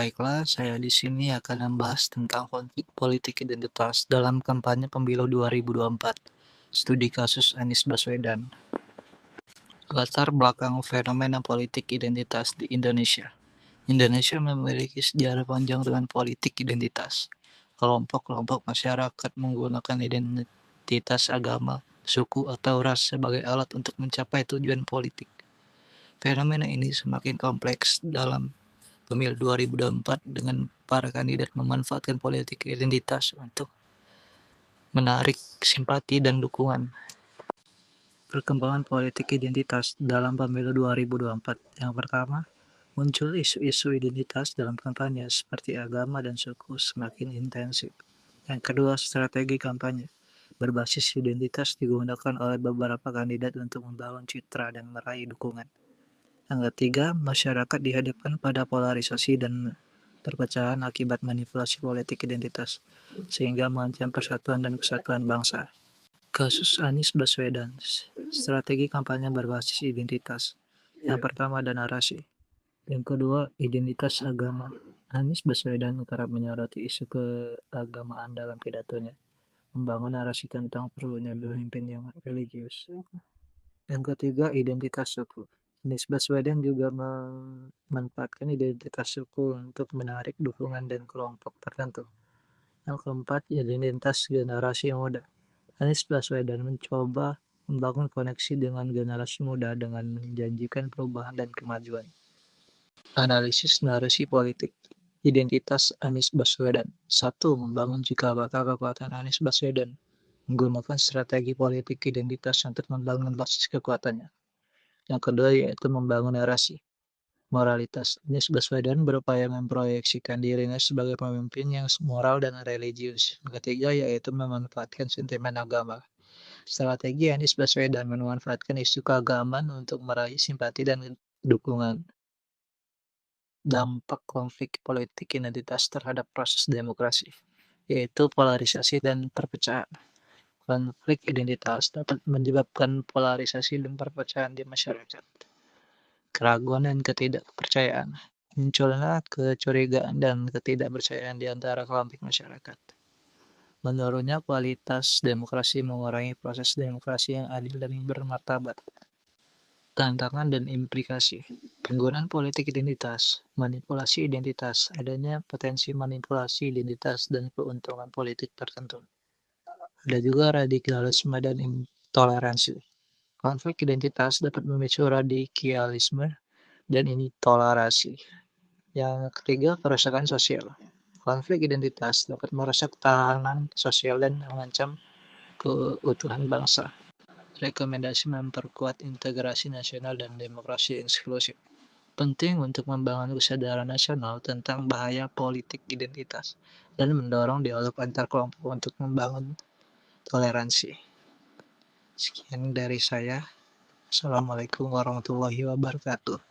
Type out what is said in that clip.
Baiklah, saya di sini akan membahas tentang konflik politik identitas dalam kampanye pemilu 2024. Studi kasus Anies Baswedan. Latar belakang fenomena politik identitas di Indonesia. Indonesia memiliki sejarah panjang dengan politik identitas. Kelompok-kelompok masyarakat menggunakan identitas agama, suku, atau ras sebagai alat untuk mencapai tujuan politik. Fenomena ini semakin kompleks dalam pemilu 2024 dengan para kandidat memanfaatkan politik identitas untuk menarik simpati dan dukungan. Perkembangan politik identitas dalam pemilu 2024. Yang pertama, muncul isu-isu identitas dalam kampanye seperti agama dan suku semakin intensif. Yang kedua, strategi kampanye berbasis identitas digunakan oleh beberapa kandidat untuk membangun citra dan meraih dukungan. Yang ketiga, masyarakat dihadapkan pada polarisasi dan perpecahan akibat manipulasi politik identitas, sehingga mengancam persatuan dan kesatuan bangsa. Kasus Anies Baswedan, strategi kampanye berbasis identitas. Yang pertama ada narasi. Yang kedua, identitas agama. Anies Baswedan kerap menyoroti isu keagamaan dalam pidatonya, membangun narasi tentang perlunya pemimpin yang religius. Yang ketiga, identitas suku. Anies Baswedan juga memanfaatkan identitas suku untuk menarik dukungan dan kelompok tertentu. Yang keempat, identitas generasi muda. Anies Baswedan mencoba membangun koneksi dengan generasi muda dengan menjanjikan perubahan dan kemajuan. Analisis narasi politik identitas Anies Baswedan. 1. Membangun cikal bakal kekuatan Anies Baswedan. Menggunakan strategi politik identitas untuk membangun basis kekuatannya. Yang kedua yaitu membangun narasi moralitas. Anies Baswedan berupaya memproyeksikan dirinya sebagai pemimpin yang moral dan religius. Yang ketiga yaitu memanfaatkan sentimen agama. Strategi Anies Baswedan memanfaatkan isu keagamaan untuk meraih simpati dan dukungan. Dampak konflik politik identitas terhadap proses demokrasi, yaitu polarisasi dan perpecahan. Konflik identitas dapat menyebabkan polarisasi dan perpecahan di masyarakat. Keraguan dan ketidakpercayaan. Munculnya kecurigaan dan ketidakpercayaan di antara kelompok masyarakat. Menurunnya kualitas demokrasi mengurangi proses demokrasi yang adil dan bermartabat. Tantangan dan implikasi. Penggunaan politik identitas, manipulasi identitas, adanya potensi manipulasi identitas dan keuntungan politik tertentu. Ada juga radikalisme dan intoleransi. Konflik identitas dapat memicu radikalisme dan intoleransi. Yang ketiga, kerusakan sosial. Konflik identitas dapat merusak ketahanan sosial dan mengancam keutuhan bangsa. Rekomendasi memperkuat integrasi nasional dan demokrasi inklusif. Penting untuk membangun kesadaran nasional tentang bahaya politik identitas dan mendorong dialog antar kelompok untuk membangun toleransi. Sekian dari saya. Assalamualaikum warahmatullahi wabarakatuh.